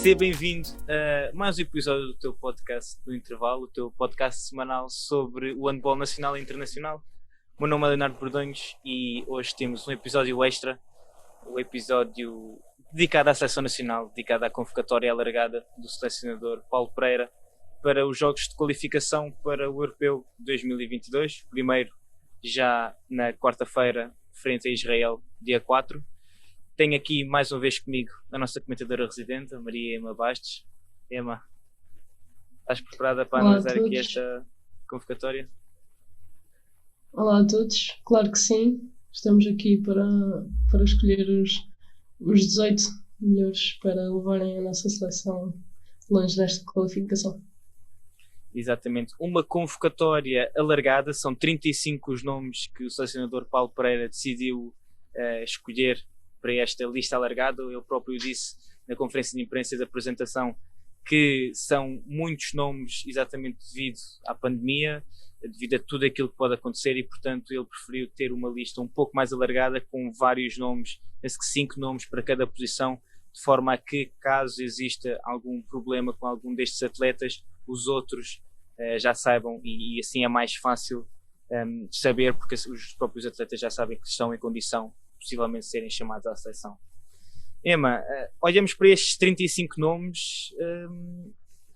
Seja bem-vindo a mais um episódio do teu podcast do Intervalo, o teu podcast semanal sobre o handball nacional e internacional. O meu nome é Leonardo Bordonhos e hoje temos um episódio extra, um episódio dedicado à seleção nacional, dedicado à convocatória alargada do selecionador Paulo Pereira para os jogos de qualificação para o Europeu 2022, primeiro já na quarta-feira frente a Israel, dia 4. Tenho aqui mais uma vez comigo a nossa comentadora residente, a Maria Ema Bastos. Ema, estás preparada para analisar aqui esta convocatória? Olá a todos, claro que sim. Estamos aqui para escolher os 18 melhores para levarem a nossa seleção longe desta qualificação. Exatamente, uma convocatória alargada, são 35 os nomes que o selecionador Paulo Pereira decidiu escolher para esta lista alargada. Ele próprio disse na conferência de imprensa da apresentação que são muitos nomes exatamente devido à pandemia, devido a tudo aquilo que pode acontecer, e portanto ele preferiu ter uma lista um pouco mais alargada com vários nomes, penso que 5 nomes para cada posição, de forma a que caso exista algum problema com algum destes atletas, os outros já saibam, e assim é mais fácil saber, porque os próprios atletas já sabem que estão em condição possivelmente serem chamados à seleção. Ema, olhamos para estes 35 nomes,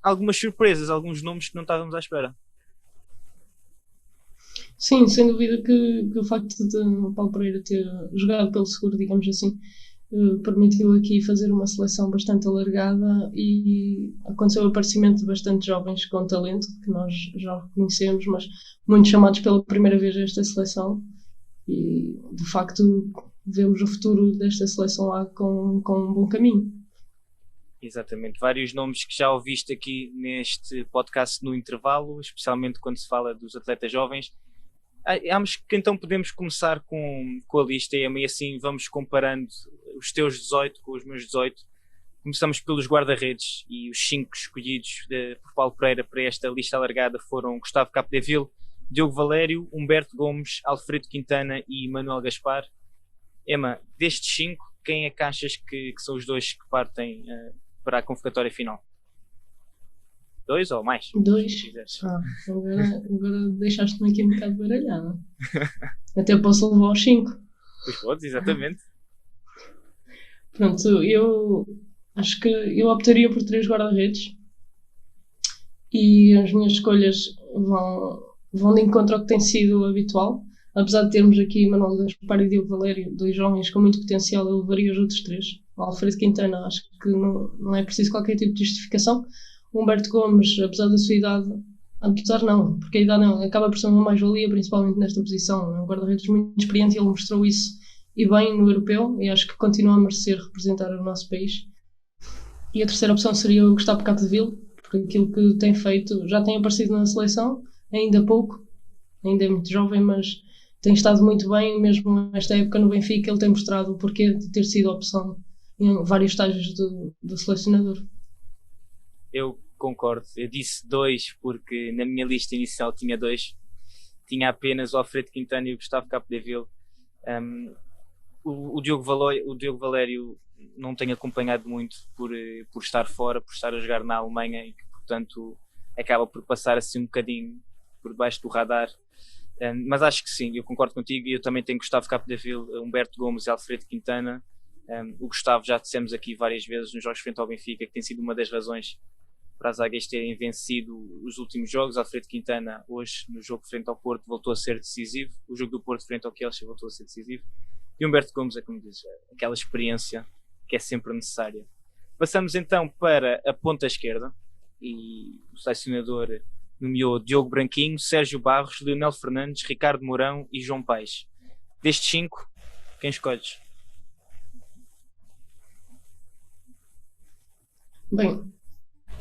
algumas surpresas, alguns nomes que não estávamos à espera. Sim, sem dúvida que o facto de o Paulo Pereira ter jogado pelo seguro, digamos assim, permitiu aqui fazer uma seleção bastante alargada e aconteceu o aparecimento de bastante jovens com talento, que nós já reconhecemos, mas muitos chamados pela primeira vez a esta seleção, e de facto vemos o futuro desta seleção lá com um bom caminho. Exatamente, vários nomes que já ouviste aqui neste podcast no intervalo, especialmente quando se fala dos atletas jovens. Acho que então podemos começar com a lista, e assim vamos comparando os teus 18 com os meus 18. Começamos pelos guarda-redes, e os 5 escolhidos por Paulo Pereira para esta lista alargada foram Gustavo Capdeville, Diogo Valério, Humberto Gomes, Alfredo Quintana e Manuel Gaspar. Ema, destes 5, quem é que achas que são os 2 que partem para a convocatória final? 2 ou mais? 2? Agora deixaste-me aqui um bocado baralhada. Até posso levar os 5. Pois podes, exatamente. Pronto, eu acho que eu optaria por 3 guarda-redes e as minhas escolhas vão de encontro ao que tem sido habitual. Apesar de termos aqui Manuel Gaspar e Diogo Valério, 2 jovens com muito potencial, eu levaria os outros 3. O Alfredo Quintana, acho que não é preciso qualquer tipo de justificação. O Humberto Gomes, apesar da sua idade, porque a idade não, acaba por ser uma mais-valia, principalmente nesta posição. É um guarda-redes muito experiente e ele mostrou isso e bem no europeu, e acho que continua a merecer representar o nosso país. E a terceira opção seria o Gustavo Capdeville, porque aquilo que tem feito, já tem aparecido na seleção, ainda pouco, ainda é muito jovem, mas tem estado muito bem, mesmo nesta época no Benfica ele tem mostrado o porquê de ter sido a opção em vários estágios do selecionador. Eu concordo, eu disse 2 porque na minha lista inicial tinha 2, tinha apenas o Alfredo Quintana e o Gustavo Capdeville. O Diogo Valério não tenho acompanhado muito por estar fora, por estar a jogar na Alemanha, e que portanto acaba por passar assim um bocadinho por baixo do radar. Mas acho que sim, eu concordo contigo, e eu também tenho Gustavo Capdeville, Humberto Gomes e Alfredo Quintana. O Gustavo já dissemos aqui várias vezes nos jogos frente ao Benfica que tem sido uma das razões para as águias terem vencido os últimos jogos. Alfredo Quintana hoje no jogo frente ao Porto voltou a ser decisivo, o jogo do Porto frente ao Kielce voltou a ser decisivo, e Humberto Gomes é, como dizes, aquela experiência que é sempre necessária. Passamos então para a ponta esquerda, e o selecionador nomeou Diogo Branquinho, Sérgio Barros, Leonel Fernandes, Ricardo Mourão e João Paes. Destes 5, quem escolhes? Bem,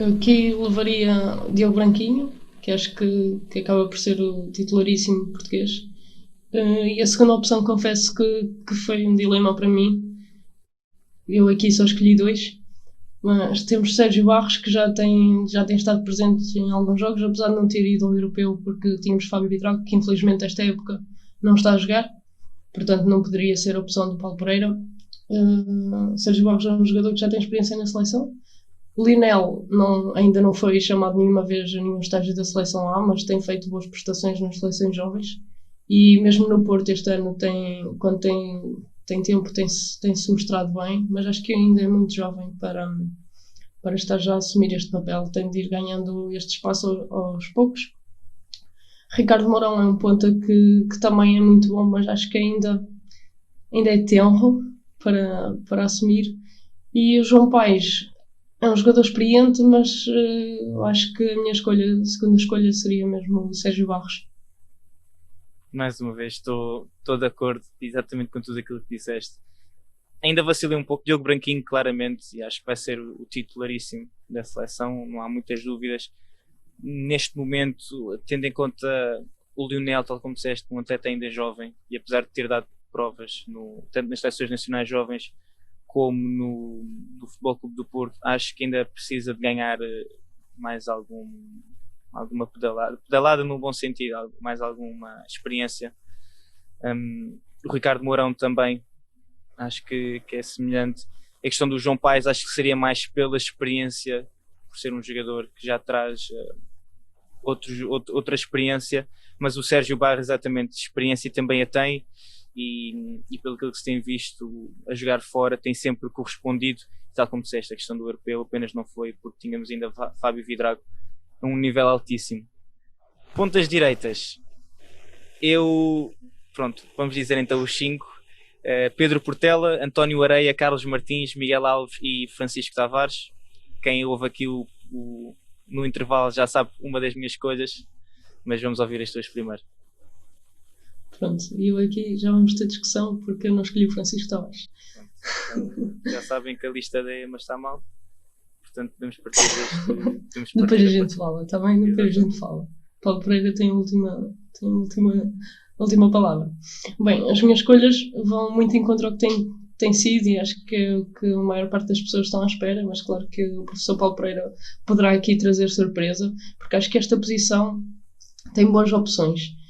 aqui levaria Diogo Branquinho, que acho que acaba por ser o titularíssimo português. E a segunda opção, confesso que foi um dilema para mim. Eu aqui só escolhi 2. Mas temos Sérgio Barros, que já tem estado presente em alguns jogos, apesar de não ter ido ao europeu, porque tínhamos Fábio Vidrago, que infelizmente esta época não está a jogar, portanto não poderia ser a opção do Paulo Pereira. Sérgio Barros é um jogador que já tem experiência na seleção. O Lionel ainda não foi chamado nenhuma vez a nenhum estágio da seleção A, mas tem feito boas prestações nas seleções jovens. E mesmo no Porto este ano, quando tem tempo, tem-se mostrado bem, mas acho que ainda é muito jovem para estar já a assumir este papel. Tem de ir ganhando este espaço aos poucos. Ricardo Mourão é um ponta que também é muito bom, mas acho que ainda é tenro para assumir. E o João Paes é um jogador experiente, mas eu acho que a minha segunda escolha seria mesmo o Sérgio Barros. Mais uma vez, estou de acordo exatamente com tudo aquilo que disseste. Ainda vacilei um pouco. Diogo Branquinho, claramente, e acho que vai ser o titularíssimo da seleção, não há muitas dúvidas. Neste momento, tendo em conta o Lionel, tal como disseste, um atleta ainda jovem, e apesar de ter dado provas tanto nas seleções nacionais jovens como no Futebol Clube do Porto, acho que ainda precisa de ganhar mais alguma pedalada no bom sentido, mais alguma experiência. O Ricardo Mourão também, acho que é semelhante. A questão do João Paes, acho que seria mais pela experiência, por ser um jogador que já traz outra experiência, mas o Sérgio Barros, exatamente, experiência também a tem, e pelo que se tem visto a jogar fora, tem sempre correspondido, tal como disseste, a questão do europeu apenas não foi porque tínhamos ainda Fábio Vidrago a um nível altíssimo. Pontas direitas, vamos dizer então os 5: Pedro Portela, António Areia, Carlos Martins, Miguel Alves e Francisco Tavares. Quem ouve aqui no intervalo já sabe uma das minhas escolhas, mas vamos ouvir as tuas primeiro. Pronto, e eu aqui já vamos ter discussão porque eu não escolhi o Francisco Tavares. Então, já sabem que a lista da EMA está mal, portanto podemos partir deste. Depois a gente fala, está bem? Depois a gente fala. Paulo Pereira tem a última palavra. Bem, as minhas escolhas vão muito em contra ao que tem sido, e acho que é o que a maior parte das pessoas estão à espera, mas claro que o professor Paulo Pereira poderá aqui trazer surpresa, porque acho que esta posição tem boas opções.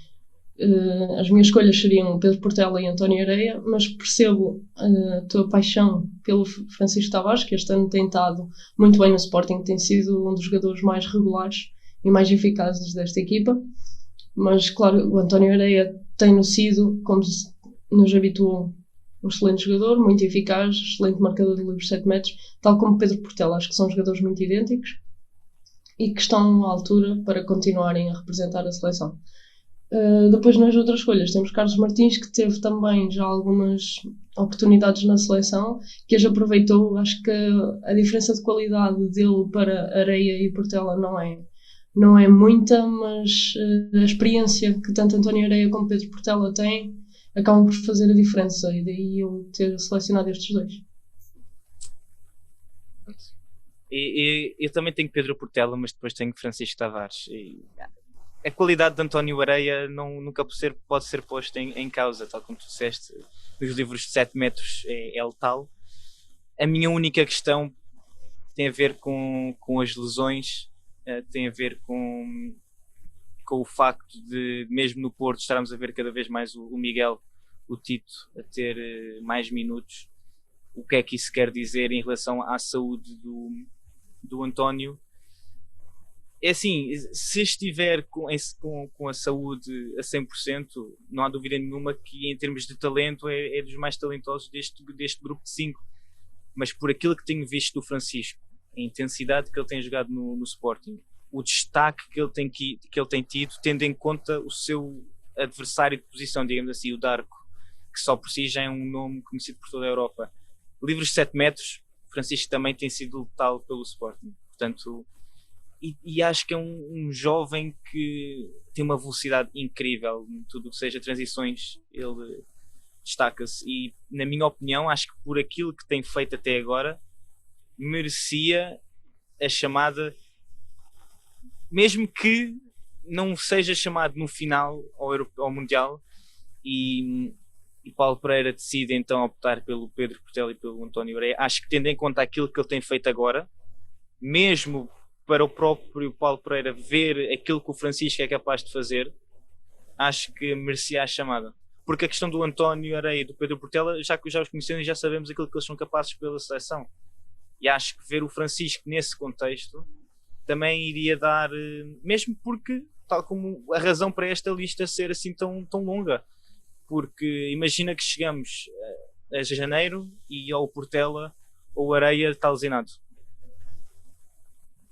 As minhas escolhas seriam Pedro Portela e António Areia, mas percebo a tua paixão pelo Francisco Tavares, que este ano tem estado muito bem no Sporting, tem sido um dos jogadores mais regulares e mais eficazes desta equipa. Mas claro, o António Areia tem-no sido, como nos habituou, um excelente jogador, muito eficaz, excelente marcador de livros 7 metros, tal como Pedro Portela. Acho que são jogadores muito idênticos e que estão à altura para continuarem a representar a seleção. Depois, nas outras escolhas, temos Carlos Martins, que teve também já algumas oportunidades na seleção, que as aproveitou. Acho que a diferença de qualidade dele para Areia e Portela não é muita, mas a experiência que tanto António Areia como Pedro Portela têm acabam por fazer a diferença, e daí eu ter selecionado estes dois. E eu também tenho Pedro Portela, mas depois tenho Francisco Tavares. A qualidade de António Areia nunca pode ser posta em causa, tal como tu disseste, nos livros de 7 metros é letal. A minha única questão tem a ver com as lesões, tem a ver com o facto de, mesmo no Porto, estarmos a ver cada vez mais o Miguel, o Tito, a ter mais minutos. O que é que isso quer dizer em relação à saúde do António? É assim, se estiver com a saúde a 100%, não há dúvida nenhuma que em termos de talento é dos mais talentosos deste grupo de 5. Mas por aquilo que tenho visto do Francisco, a intensidade que ele tem jogado no Sporting, o destaque que ele tem tido, tendo em conta o seu adversário de posição, digamos assim, o Darko, que só por si já é um nome conhecido por toda a Europa. Livros de 7 metros, Francisco também tem sido letal pelo Sporting. Portanto, e acho que é um jovem que tem uma velocidade incrível em tudo o que seja transições, ele destaca-se, e na minha opinião acho que por aquilo que tem feito até agora merecia a chamada, mesmo que não seja chamado no final ao Mundial, e Paulo Pereira decide então optar pelo Pedro Portela e pelo António Areia. Acho que, tendo em conta aquilo que ele tem feito agora, mesmo para o próprio Paulo Pereira ver aquilo que o Francisco é capaz de fazer, acho que merecia a chamada. Porque a questão do António Areia e do Pedro Portela, já os conhecemos e já sabemos aquilo que eles são capazes pela seleção. E acho que ver o Francisco nesse contexto também iria dar, mesmo porque, tal como a razão para esta lista ser assim tão longa, porque imagina que chegamos a janeiro e ou o Portela ou o Areia está lesionado.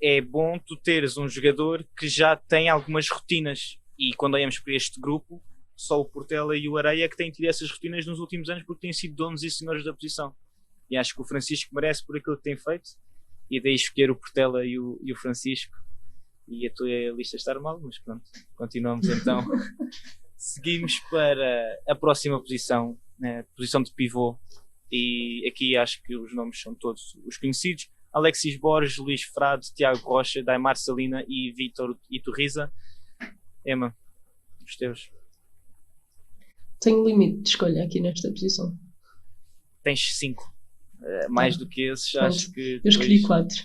É bom tu teres um jogador que já tem algumas rotinas, e quando olhamos para este grupo, só o Portela e o Areia que têm tido essas rotinas nos últimos anos porque têm sido donos e senhores da posição. E acho que o Francisco merece por aquilo que tem feito, e daí escolher o Portela e o Francisco. E a tua lista está mal, mas pronto, continuamos então. Seguimos para a próxima posição, né, posição de pivô, e aqui acho que os nomes são todos os conhecidos: Alexis Borges, Luís Frade, Tiago Rocha, Daimar Salina e Vítor Iturriza. Emma, os teus. Tenho limite de escolha aqui nesta posição. Tens 5. Mais do que esses, pronto, acho que... Eu escolhi 4.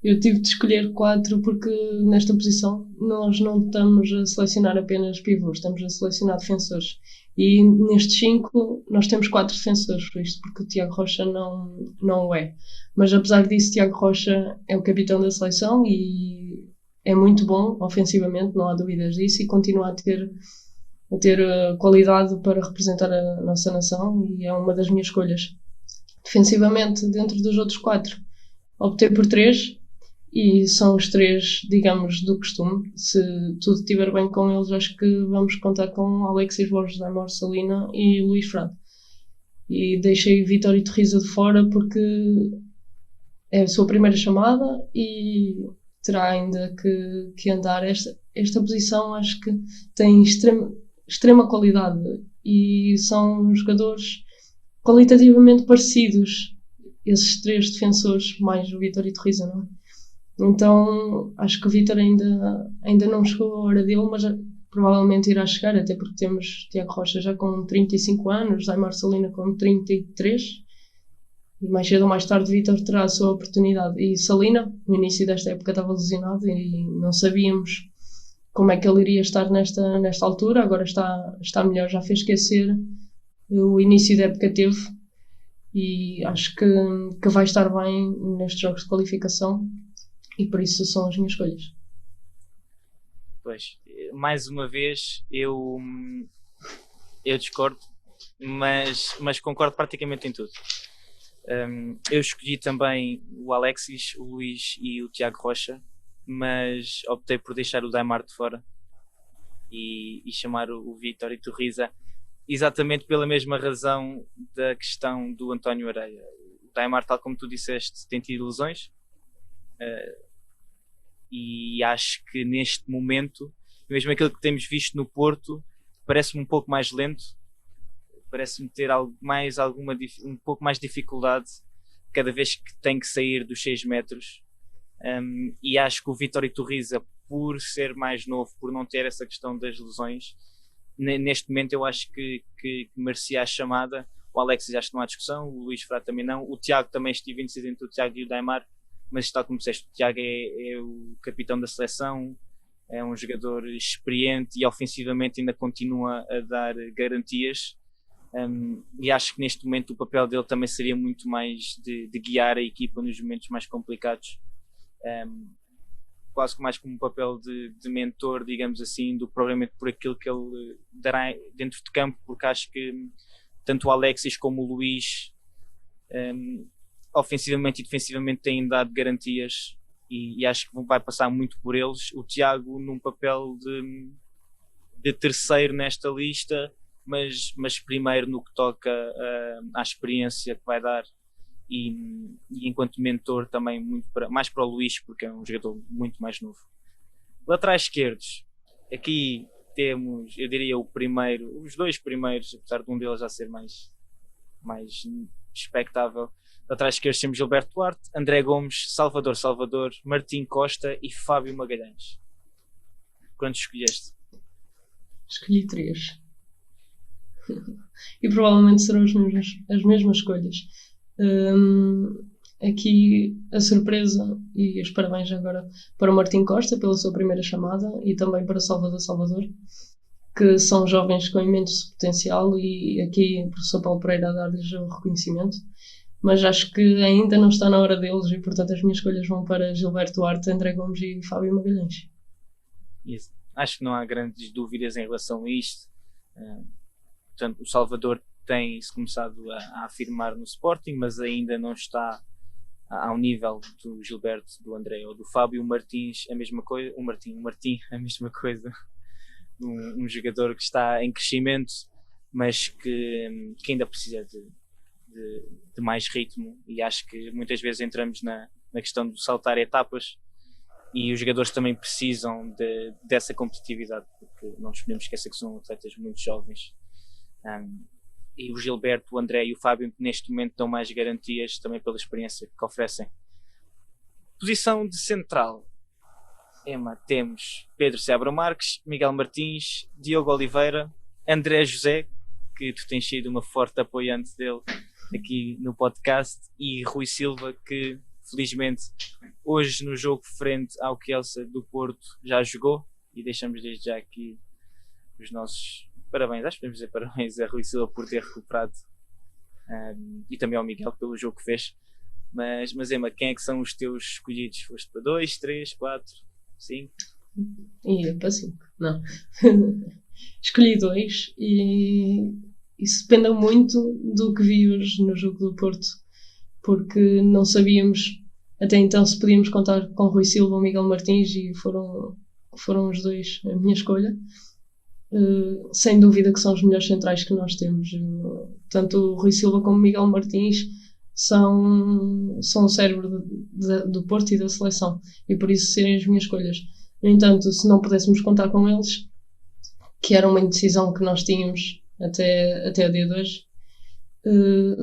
Eu tive de escolher 4 porque nesta posição nós não estamos a selecionar apenas pivôs, estamos a selecionar defensores. E nestes 5 nós temos 4 defensores, isto porque o Tiago Rocha não o é. Mas apesar disso, Tiago Rocha é o capitão da seleção e é muito bom ofensivamente, não há dúvidas disso, e continua a ter qualidade para representar a nossa nação, e é uma das minhas escolhas. Defensivamente, dentro dos outros 4, optei por 3, e são os 3, digamos, do costume. Se tudo estiver bem com eles, acho que vamos contar com Alexis Borges, Daimar Salina e Luís Frade. E deixei Vítor Iturriza de fora porque é a sua primeira chamada e terá ainda que andar. Esta posição acho que tem extrema qualidade e são jogadores qualitativamente parecidos, esses 3 defensores, mais o Vítor Iturriza, não é? Então acho que o Vítor ainda não chegou a hora dele, mas provavelmente irá chegar, até porque temos Tiago Rocha já com 35 anos, Daimar Salina com 33, e mais cedo ou mais tarde Vítor terá a sua oportunidade. E Salina, no início desta época, estava lesionado e não sabíamos como é que ele iria estar nesta altura. Agora está melhor, já fez esquecer o início da época que teve, e acho que vai estar bem nestes jogos de qualificação, e por isso são as minhas escolhas. Pois, mais uma vez eu discordo, mas concordo praticamente em tudo. Eu escolhi também o Alexis, o Luís e o Tiago Rocha, mas optei por deixar o Daimar de fora e chamar o Vítor Iturriza, exatamente pela mesma razão da questão do António Areia. O Daimar, tal como tu disseste, tem tido lesões, e acho que neste momento, mesmo aquilo que temos visto no Porto, parece-me um pouco mais lento, parece-me ter um pouco mais de dificuldade cada vez que tem que sair dos 6 metros. E acho que o Vítor Iturriza, por ser mais novo, por não ter essa questão das lesões, neste momento eu acho que merecia a chamada. O Alexis acho que não há discussão, o Luís Frade também não, o Tiago também estive indeciso entre o Tiago e o Daimar, mas tal como disseste, o Tiago é o capitão da seleção, é um jogador experiente e ofensivamente ainda continua a dar garantias, e acho que neste momento o papel dele também seria muito mais de guiar a equipa nos momentos mais complicados, quase mais como um papel de mentor, digamos assim, do que provavelmente por aquilo que ele dará dentro de campo, porque acho que tanto o Alexis como o Luís ofensivamente e defensivamente têm dado garantias, e acho que vai passar muito por eles. O Tiago num papel de terceiro nesta lista, mas primeiro no que toca à experiência que vai dar, e enquanto mentor também mais para o Luís, porque é um jogador muito mais novo. Laterais esquerdos, aqui temos, eu diria, os 2 primeiros, apesar de um deles já ser mais expectável. Laterais esquerdos temos Gilberto Duarte, André Gomes, Salvador, Martim Costa e Fábio Magalhães. Quantos escolheste? Escolhi 3. E provavelmente serão as mesmas escolhas. Aqui a surpresa e os parabéns agora para o Martim Costa pela sua primeira chamada, e também para Salvador, que são jovens com imenso potencial, e aqui o professor Paulo Pereira a dar-lhes o reconhecimento. mas acho que ainda não está na hora deles e, portanto, as minhas escolhas vão para Gilberto Duarte, André Gomes e Fábio Magalhães. Isso. Acho que não há grandes dúvidas em relação a isto. Portanto, o Salvador tem-se começado a afirmar no Sporting, mas ainda não está ao nível do Gilberto, do André ou do Fábio. O Martins, a mesma coisa. O Martim, a mesma coisa. Um jogador que está em crescimento, mas que ainda precisa de mais ritmo, e acho que muitas vezes entramos na questão de saltar etapas, e os jogadores também precisam dessa competitividade, porque não nos podemos esquecer que são atletas muito jovens. E o Gilberto, o André e o Fábio neste momento dão mais garantias também pela experiência que oferecem. Posição de central, temos Pedro Seabra Marques, Miguel Martins, Diogo Oliveira, André José, que tu tens sido uma forte apoiante dele aqui no podcast, e Rui Silva, que felizmente hoje no jogo frente ao Kielce do Porto já jogou, e deixamos desde já aqui os nossos parabéns, acho que podemos dizer parabéns a Rui Silva por ter recuperado, e também ao Miguel pelo jogo que fez. Mas Emma, quem é que são os teus escolhidos? Foste para 2, 3, 4, 5? Ia para 5, não. Escolhi 2 e isso depende muito do que vi hoje no jogo do Porto, porque não sabíamos até então se podíamos contar com Rui Silva ou Miguel Martins, e foram os dois a minha escolha. Sem dúvida que são os melhores centrais que nós temos. Tanto o Rui Silva como o Miguel Martins são o cérebro do Porto e da seleção, e por isso serem as minhas escolhas. No entanto, se não pudéssemos contar com eles, que era uma indecisão que nós tínhamos até o dia de hoje,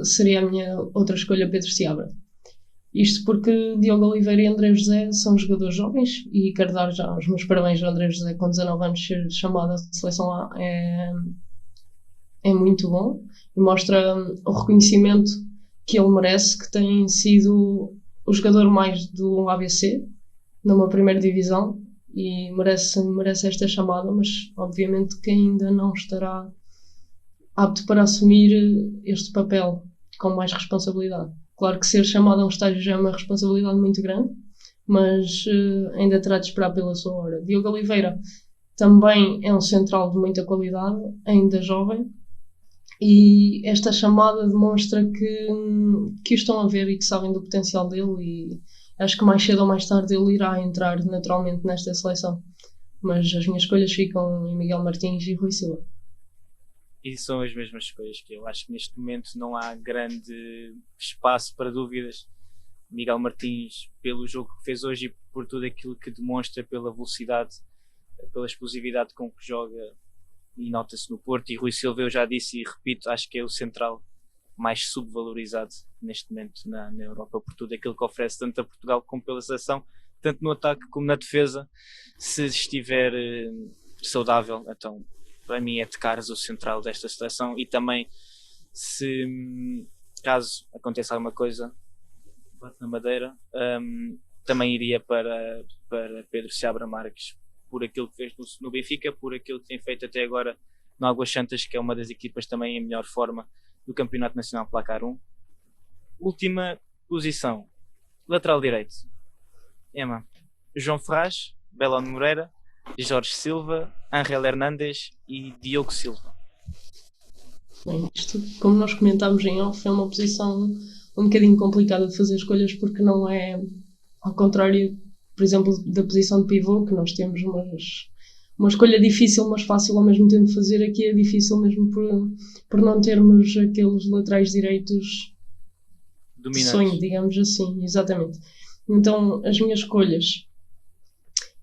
seria a minha outra escolha, Pedro Seabra. Isto porque Diogo Oliveira e André José são jogadores jovens, e quero dar já os meus parabéns ao André José, com 19 anos ser chamado à seleção A é muito bom, e mostra o reconhecimento que ele merece, que tem sido o jogador mais do ABC numa primeira divisão, e merece esta chamada, mas obviamente que ainda não estará apto para assumir este papel com mais responsabilidade. Claro que ser chamado a um estágio já é uma responsabilidade muito grande, mas ainda terá de esperar pela sua hora. Diogo Oliveira também é um central de muita qualidade, ainda jovem, e esta chamada demonstra que o estão a ver e que sabem do potencial dele, e acho que mais cedo ou mais tarde ele irá entrar naturalmente nesta seleção. Mas as minhas escolhas ficam em Miguel Martins e Rui Silva. E são as mesmas escolhas que eu. Acho que neste momento não há grande espaço para dúvidas. Miguel Martins, pelo jogo que fez hoje e por tudo aquilo que demonstra, pela velocidade, pela explosividade com que joga, e nota-se no Porto. E Rui Silva, eu já disse e repito, acho que é o central mais subvalorizado neste momento na Europa, por tudo aquilo que oferece tanto a Portugal como pela seleção, tanto no ataque como na defesa. Se estiver saudável, então para mim é de caras o central desta seleção. E também, se caso aconteça alguma coisa, bate na madeira, também iria para Pedro Seabra Marques, por aquilo que fez no Benfica, por aquilo que tem feito até agora no Águas Santas, que é uma das equipas também em melhor forma do Campeonato Nacional Placar 1. Última posição, lateral direito. Emma, João Ferraz, Belón Moreira, Jorge Silva, Ángel Hernández e Diogo Silva. Bem, isto, como nós comentámos em off, é uma posição um bocadinho complicada de fazer escolhas, porque não é, ao contrário, por exemplo, da posição de pivô, que nós temos uma escolha difícil, mas fácil ao mesmo tempo de fazer. Aqui é difícil mesmo por não termos aqueles laterais direitos de sonho, digamos assim. Exatamente. Então, as minhas escolhas,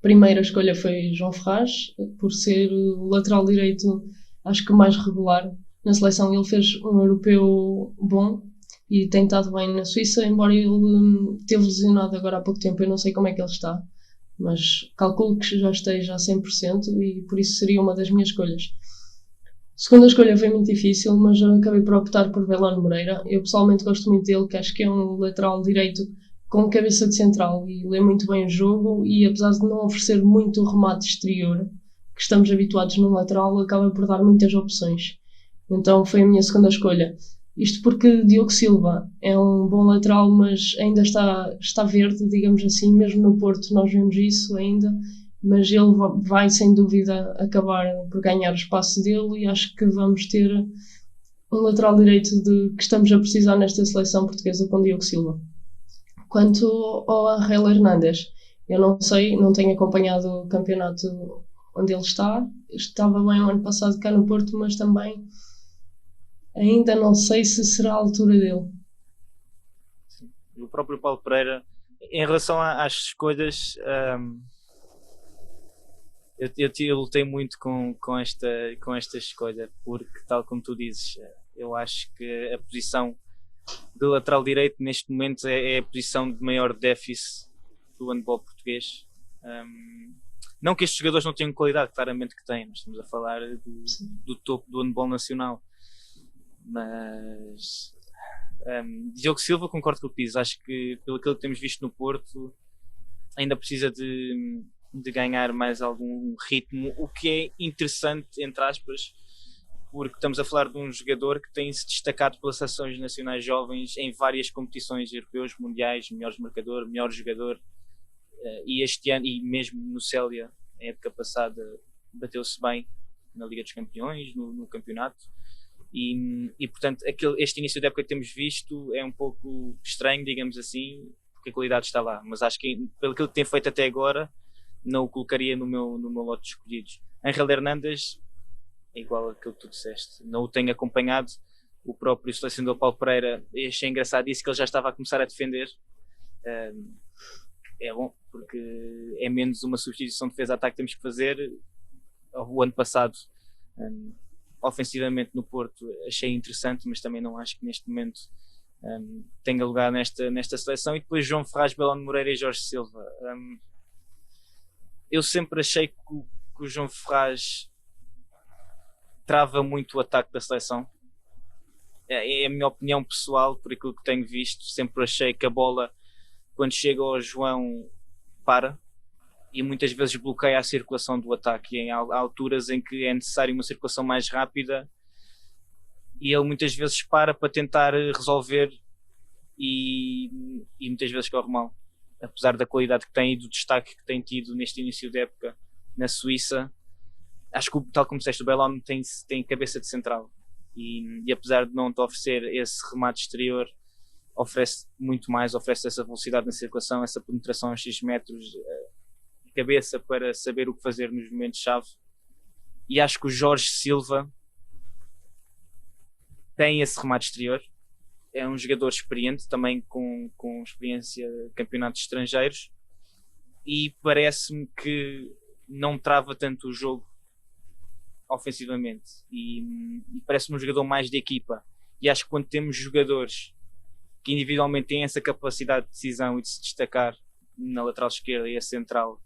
primeira escolha foi João Ferraz, por ser o lateral direito, acho que mais regular na seleção. Ele fez um europeu bom e tem estado bem na Suíça, embora ele teve lesionado agora há pouco tempo. Eu não sei como é que ele está, mas calculo que já esteja a 100%, e por isso seria uma das minhas escolhas. A segunda escolha foi muito difícil, mas eu acabei por optar por Belón Moreira. Eu pessoalmente gosto muito dele, que acho que é um lateral direito com cabeça de central e lê muito bem o jogo, e apesar de não oferecer muito remate exterior, que estamos habituados no lateral, acaba por dar muitas opções. Então foi a minha segunda escolha. Isto porque Diogo Silva é um bom lateral, mas ainda está verde, digamos assim. Mesmo no Porto nós vemos isso ainda, mas ele vai sem dúvida acabar por ganhar o espaço dele, e acho que vamos ter um lateral direito que estamos a precisar nesta seleção portuguesa com Diogo Silva. Quanto ao Ángel Hernández, eu não sei, não tenho acompanhado o campeonato onde ele está. Estava bem o ano passado cá no Porto, mas também ainda não sei se será a altura dele. O próprio Paulo Pereira, em relação às escolhas, eu lutei muito com esta escolha, porque, tal como tu dizes, eu acho que a posição de lateral direito neste momento é a posição de maior déficit do handball português. Não que estes jogadores não tenham qualidade, claramente que têm, nós estamos a falar do topo do handball nacional, mas Diogo Silva, concordo com o Pizzo, acho que pelo que temos visto no Porto ainda precisa de ganhar mais algum ritmo, o que é interessante, entre aspas, porque estamos a falar de um jogador que tem se destacado pelas seleções nacionais jovens em várias competições europeias, mundiais, melhor marcador, melhor jogador, e este ano, e mesmo no Célia, na época passada, bateu-se bem na Liga dos Campeões, no campeonato, e portanto este início da época que temos visto é um pouco estranho, digamos assim, porque a qualidade está lá, mas acho que pelo que ele tem feito até agora não o colocaria no meu lote de escolhidos. Ángel Hernández é igual àquilo que tu disseste, não o tenho acompanhado. O próprio selecionador Paulo Pereira, achei engraçado, disse que ele já estava a começar a defender. É bom, porque é menos uma substituição de defesa-ataque que temos que fazer. O ano passado, ofensivamente no Porto, achei interessante, mas também não acho que neste momento tenha lugar nesta seleção. E depois João Ferraz, Belón Moreira e Jorge Silva. Eu sempre achei que o João Ferraz trava muito o ataque da seleção. É a minha opinião pessoal, por aquilo que tenho visto. Sempre achei que a bola, quando chega ao João, para, e muitas vezes bloqueia a circulação do ataque. E há alturas em que é necessário uma circulação mais rápida e ele muitas vezes para tentar resolver, e muitas vezes corre mal. Apesar da qualidade que tem e do destaque que tem tido neste início de época na Suíça, acho que, tal como disseste, o Belón tem cabeça de central, e apesar de não te oferecer esse remate exterior, oferece muito mais, oferece essa velocidade na circulação, essa penetração a X metros, cabeça para saber o que fazer nos momentos-chave. E acho que o Jorge Silva tem esse remate exterior, é um jogador experiente, também com experiência de campeonatos estrangeiros, e parece-me que não trava tanto o jogo ofensivamente, e parece-me um jogador mais de equipa. E acho que quando temos jogadores que individualmente têm essa capacidade de decisão e de se destacar na lateral esquerda e a central,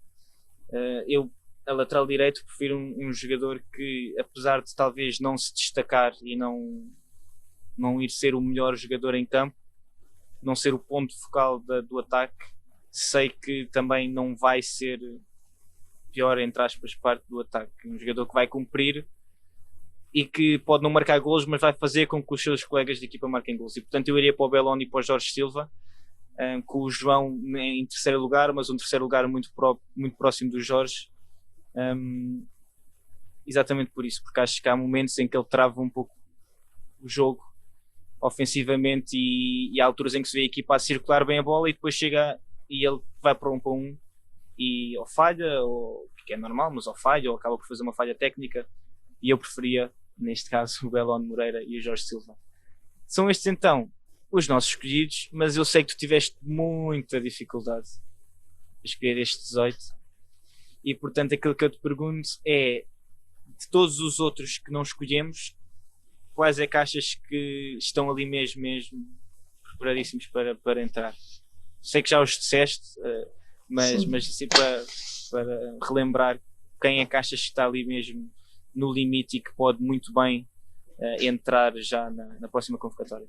eu, a lateral direito, prefiro um jogador que, apesar de talvez não se destacar e não ir ser o melhor jogador em campo, não ser o ponto focal do ataque, sei que também não vai ser pior, entre aspas, parte do ataque. Um jogador que vai cumprir e que pode não marcar golos, mas vai fazer com que os seus colegas de equipa marquem golos. E portanto eu iria para o Belón e para o Jorge Silva, com o João em terceiro lugar, mas um terceiro lugar muito próximo do Jorge, exatamente por isso, porque acho que há momentos em que ele trava um pouco o jogo ofensivamente, e há alturas em que se vê a equipa a circular bem a bola e depois chega e ele vai para um e ou falha, ou que é normal, mas ou falha, ou acaba por fazer uma falha técnica, e eu preferia neste caso o Belón Moreira e o Jorge Silva. São estes então os nossos escolhidos, mas eu sei que tu tiveste muita dificuldade a escolher estes 18, e portanto aquilo que eu te pergunto é, de todos os outros que não escolhemos, quais é que achas que estão ali mesmo preparadíssimos para entrar? Sei que já os disseste, mas assim, para relembrar, quem é que achas que está ali mesmo no limite e que pode muito bem entrar já na próxima convocatória?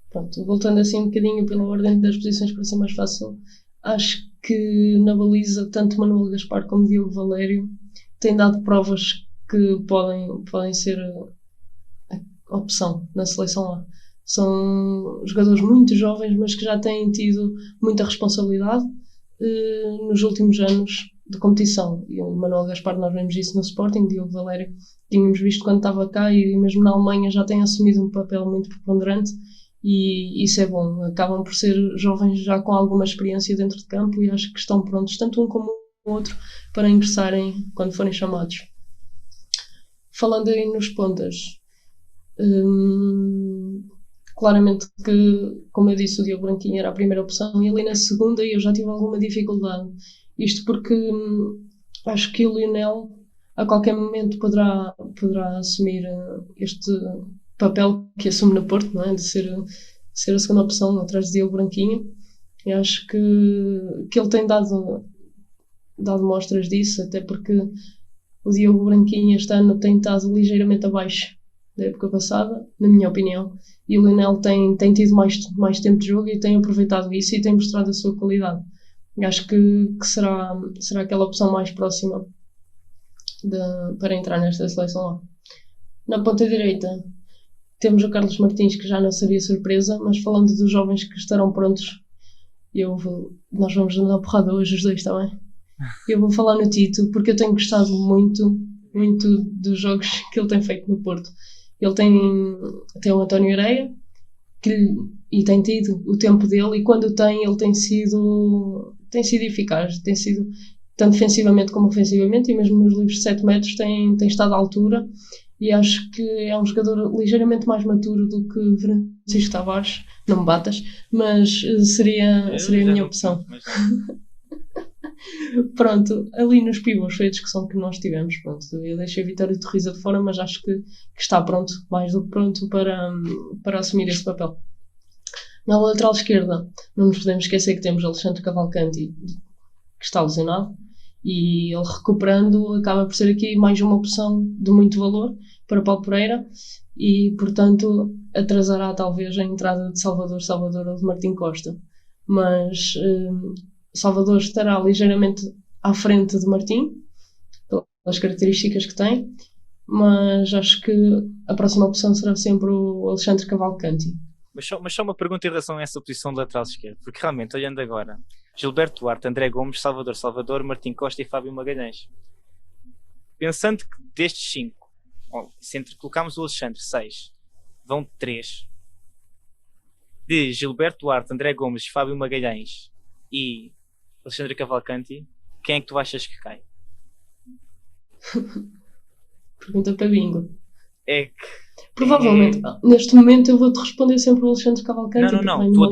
Pronto, voltando assim um bocadinho pela ordem das posições para ser mais fácil, acho que na baliza tanto Manuel Gaspar como Diogo Valério têm dado provas que podem ser opção na seleção A. São jogadores muito jovens, mas que já têm tido muita responsabilidade nos últimos anos de competição. E o Manuel Gaspar, nós vemos isso no Sporting, Diogo Valério, tínhamos visto quando estava cá, e mesmo na Alemanha já tem assumido um papel muito preponderante, e isso é bom. Acabam por ser jovens já com alguma experiência dentro de campo, e acho que estão prontos, tanto um como o outro, para ingressarem quando forem chamados. Falando aí nos pontas, claramente que, como eu disse, o Diogo Branquinho era a primeira opção, e ali na segunda eu já tive alguma dificuldade. Isto porque acho que o Lionel a qualquer momento poderá assumir este papel que assume no Porto, não é? De ser a segunda opção atrás de Diogo Branquinho. E acho que ele tem dado mostras disso, até porque o Diogo Branquinho este ano tem estado ligeiramente abaixo da época passada, na minha opinião, e o Lionel tem tido mais tempo de jogo e tem aproveitado isso e tem mostrado a sua qualidade. Acho que será aquela opção mais próxima para entrar nesta seleção lá. Na ponta direita temos o Carlos Martins, que já não seria surpresa, mas falando dos jovens que estarão prontos, nós vamos dar porrada hoje os dois também. Eu vou falar no Tito, porque eu tenho gostado muito dos jogos que ele tem feito no Porto. Ele tem o António Areia, e tem tido o tempo dele, e quando tem, ele tem sido eficaz, tem sido tanto defensivamente como ofensivamente, e mesmo nos livros de 7 metros tem estado à altura, e acho que é um jogador ligeiramente mais maturo do que Francisco Tavares. Não me batas, mas seria a minha opção. Pronto, ali nos pivôs foi a discussão que nós tivemos. Pronto, eu deixei a Vitória Torriza de fora, mas acho que está pronto, mais do que pronto, para assumir esse papel. Na lateral esquerda, não nos podemos esquecer que temos Alexandre Cavalcanti, que está lesionado, e ele recuperando acaba por ser aqui mais uma opção de muito valor para Paulo Pereira, e portanto atrasará talvez a entrada de Salvador ou de Martim Costa, mas Salvador estará ligeiramente à frente de Martim pelas características que tem, mas acho que a próxima opção será sempre o Alexandre Cavalcanti. Mas só uma pergunta em relação a essa posição de lateral esquerdo, porque realmente, olhando agora, Gilberto Duarte, André Gomes, Salvador, Martim Costa e Fábio Magalhães. Pensando que destes 5, se colocamos o Alexandre 6, vão 3. De Gilberto Duarte, André Gomes, Fábio Magalhães e Alexandre Cavalcanti, quem é que tu achas que cai? Pergunta para bingo. É que... Provavelmente, neste momento eu vou-te responder sempre o Alexandre Cavalcanti. Não, estou a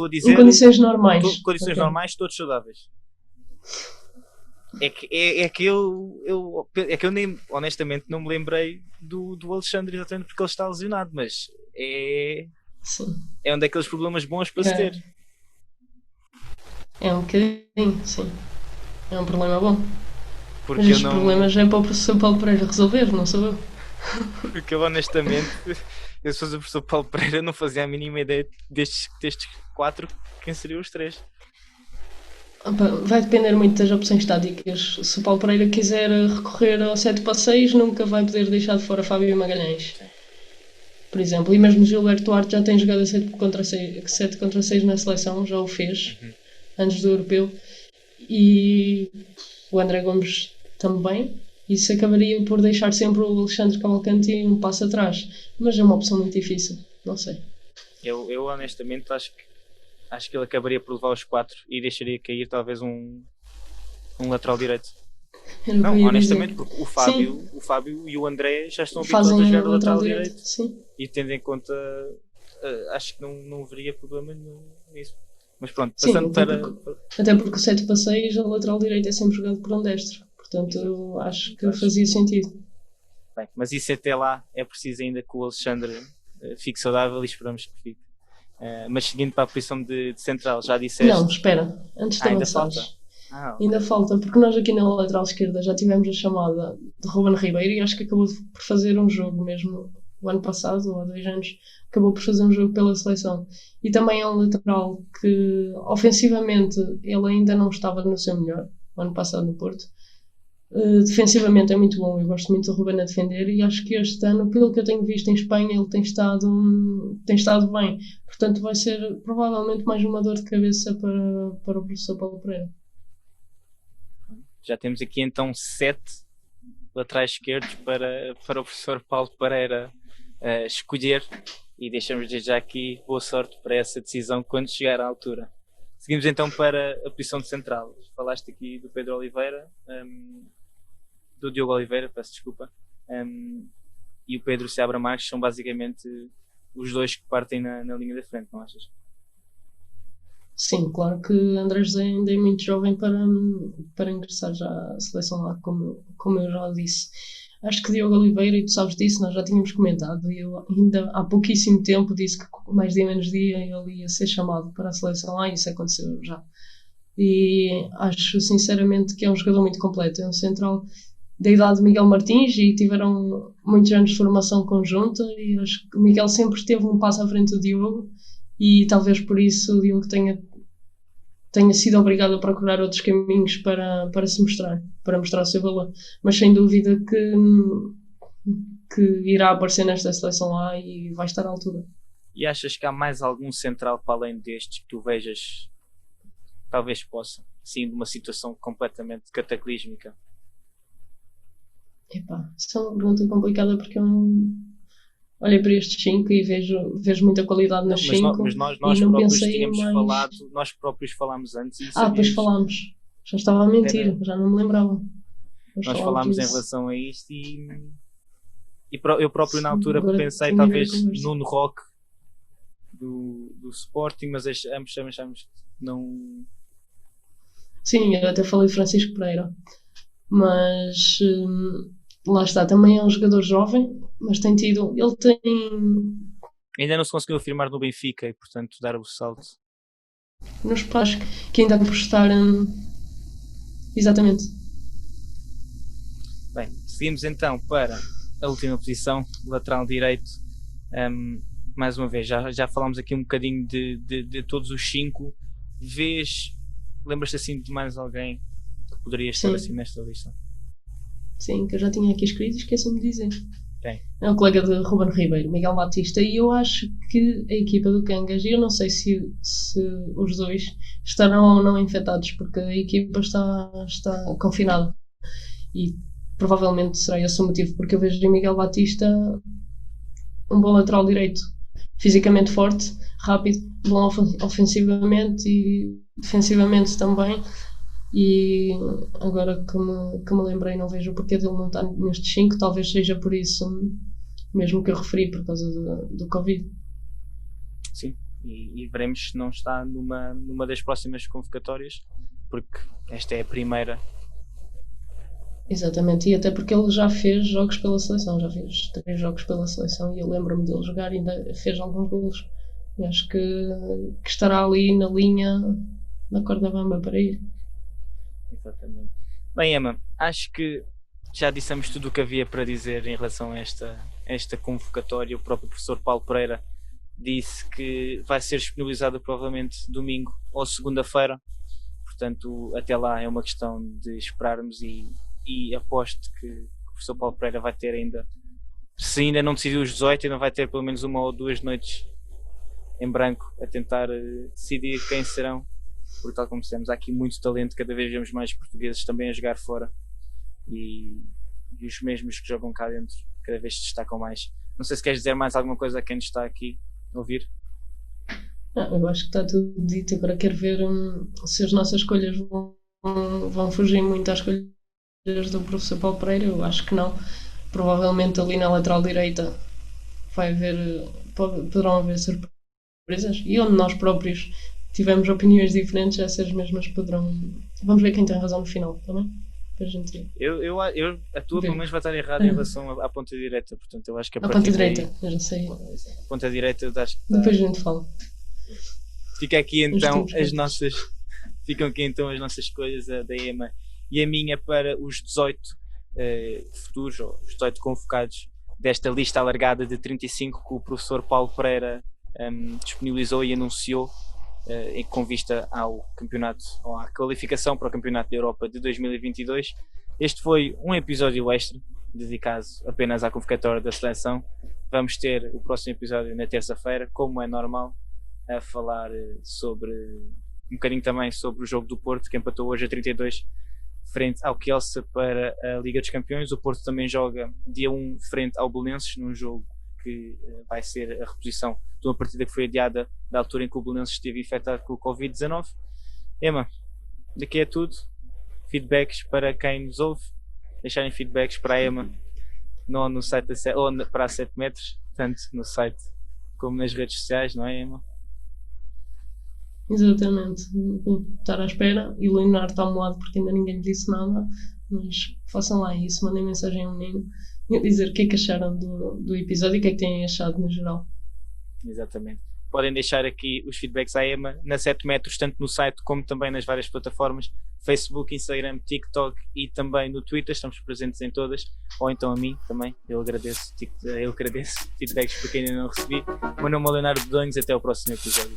dizer em condições normais. Condições normais, todos saudáveis. É que eu nem, honestamente, não me lembrei do Alexandre, exatamente porque ele está lesionado, mas Sim. É um daqueles problemas bons para se ter. É um bocadinho, sim. É um problema bom. Porque mas estes problemas é para o professor Paulo Pereira resolver, não sou eu. Porque eu, honestamente, eu se fosse o professor Paulo Pereira, não fazia a mínima ideia destes 4 quem seriam os 3. Vai depender muito das opções táticas. Se o Paulo Pereira quiser recorrer ao 7-6, nunca vai poder deixar de fora Fábio Magalhães, por exemplo. E mesmo Gilberto Duarte já tem jogado a 7 contra 6 na seleção, já o fez antes do Europeu, e o André Gomes também. Isso acabaria por deixar sempre o Alexandre Cavalcanti um passo atrás, mas é uma opção muito difícil, não sei. Eu honestamente acho que ele acabaria por levar os 4 e deixaria cair talvez um lateral direito. Não, honestamente, porque o Fábio e o André já estão habituados a jogar o lateral direito. Sim. E tendo em conta, acho que não haveria problema nisso. Mas pronto, passando até porque o 7-6, o lateral direito é sempre jogado por um destro. Portanto, eu acho que fazia sentido. Bem, mas isso até lá é preciso ainda que o Alexandre fique saudável, e esperamos que fique. Mas seguindo para a posição de central, já disseste... Não, espera, antes de avançares. Okay. Ainda falta, porque nós aqui na lateral esquerda já tivemos a chamada de Ruben Ribeiro, e acho que acabou por fazer um jogo mesmo o ano passado, ou há 2 anos, acabou por fazer um jogo pela seleção. E também é um lateral que, ofensivamente, ele ainda não estava no seu melhor, o ano passado no Porto. Defensivamente é muito bom, eu gosto muito do Ruben a defender e acho que este ano, pelo que eu tenho visto em Espanha, ele tem estado bem. Portanto, vai ser provavelmente mais uma dor de cabeça para o professor Paulo Pereira. Já temos aqui então 7 laterais esquerdos para o professor Paulo Pereira escolher, e deixamos desde já aqui boa sorte para essa decisão quando chegar à altura. Seguimos então para a posição de central. Falaste aqui do Pedro Oliveira, do Diogo Oliveira, peço desculpa, e o Pedro Seabra Marques são basicamente os dois que partem na linha da frente, não achas? Sim, claro que André José ainda é muito jovem para ingressar já à seleção lá, como eu já disse. Acho que Diogo Oliveira, e tu sabes disso, nós já tínhamos comentado, e eu ainda há pouquíssimo tempo disse que mais dia menos dia ele ia ser chamado para a seleção lá, e isso aconteceu já. E acho sinceramente que é um jogador muito completo, é um central da idade de Miguel Martins e tiveram muitos anos de formação conjunta, e acho que o Miguel sempre esteve um passo à frente do Diogo, e talvez por isso o Diogo tenha sido obrigado a procurar outros caminhos para se mostrar, para mostrar o seu valor. Mas sem dúvida que irá aparecer nesta seleção lá e vai estar à altura. E achas que há mais algum central para além destes que tu vejas talvez possa, sim, de uma situação completamente cataclísmica? Epá, isso é uma pergunta complicada porque eu olhei para estes 5 e vejo muita qualidade nos 5 mas nós e não próprios pensei tínhamos mais... falado, nós próprios falámos antes e Pois falámos. Já estava a mentir, já não me lembrava. Nós falámos em relação a isto e eu próprio na altura pensei talvez Nuno Roque do Sporting, mas ambos achamos que não... Sim, eu até falei de Francisco Pereira, mas lá está, também é um jogador jovem, mas ele tem... Ainda não se conseguiu afirmar no Benfica e portanto dar o salto. Nos pais que ainda por estar... Exatamente. Bem, seguimos então para a última posição, lateral direito. Mais uma vez, já falámos aqui um bocadinho de todos os 5. Lembras-te assim de mais alguém que poderia estar assim nesta lista? Sim, que eu já tinha aqui escrito e esqueci-me de dizer. Quem? É o colega de Ruben Ribeiro, Miguel Batista, e eu acho que a equipa do Cangas, eu não sei se os dois estarão ou não infectados, porque a equipa está confinada e provavelmente será esse o motivo, porque eu vejo em Miguel Batista um bom lateral direito, fisicamente forte, rápido, bom ofensivamente e defensivamente também. E agora que me lembrei, não vejo o porquê dele não estar nestes 5, talvez seja por isso mesmo que eu referi, por causa do Covid. Sim, e veremos se não está numa das próximas convocatórias, porque esta é a primeira. Exatamente, e até porque ele já fez jogos pela seleção, já fez 3 jogos pela seleção e eu lembro-me dele jogar e ainda fez alguns golos. E acho que estará ali na linha, na corda bamba para ir. Exatamente. Bem, Emma, acho que já dissemos tudo o que havia para dizer em relação a esta convocatória. O próprio professor Paulo Pereira disse que vai ser disponibilizado provavelmente domingo ou segunda-feira, portanto até lá é uma questão de esperarmos e aposto que o professor Paulo Pereira vai ter ainda, se ainda não decidiu os 18, ainda vai ter pelo menos 1 ou 2 noites em branco a tentar decidir quem serão, porque tal como dissemos, há aqui muito talento, cada vez vemos mais portugueses também a jogar fora e os mesmos que jogam cá dentro cada vez se destacam mais. Não sei se queres dizer mais alguma coisa a quem está aqui a ouvir. Não, eu acho que está tudo dito. Agora quero ver se as nossas escolhas vão fugir muito às escolhas do professor Paulo Pereira. Eu acho que não. Provavelmente ali na lateral direita poderão haver surpresas, e onde nós próprios tivemos opiniões diferentes, essas mesmas poderão... Vamos ver quem tem razão no final, está bem? Para a gente... A tua pelo menos vai estar errada em relação à ponta direita, portanto eu acho que a ponta direita, eu já sei. A ponta direita, acho que depois a gente fala. Fica aqui então ficam aqui então as nossas escolhas, a da Emma e a minha, para os 18 futuros, ou os 18 convocados desta lista alargada de 35 que o professor Paulo Pereira disponibilizou e anunciou com vista ao campeonato, ou à qualificação para o Campeonato da Europa de 2022. Este foi um episódio extra dedicado apenas à convocatória da seleção. Vamos ter o próximo episódio na terça-feira, como é normal, a falar sobre um bocadinho também sobre o jogo do Porto, que empatou hoje a 32 frente ao Kielce para a Liga dos Campeões. O Porto também joga dia 1 frente ao Belenenses, num jogo que vai ser a reposição de uma partida que foi adiada da altura em que o Belenenses esteve infectado com o Covid-19. Emma, daqui é tudo. Feedbacks para quem nos ouve, deixarem feedbacks para a Emma no site ou para a 7 metros, tanto no site como nas redes sociais, não é, Emma? Exatamente, vou estar à espera e o Leonardo está ao meu lado porque ainda ninguém lhe disse nada, mas façam lá isso, mandem mensagem ao menino e dizer o que é que acharam do episódio e o que é que têm achado no geral. Exatamente. Podem deixar aqui os feedbacks à Emma na 7 metros, tanto no site como também nas várias plataformas, Facebook, Instagram, TikTok e também no Twitter, estamos presentes em todas, ou então a mim também, eu agradeço feedbacks porque ainda não recebi. O meu nome é Leonardo Donhos, até o próximo episódio.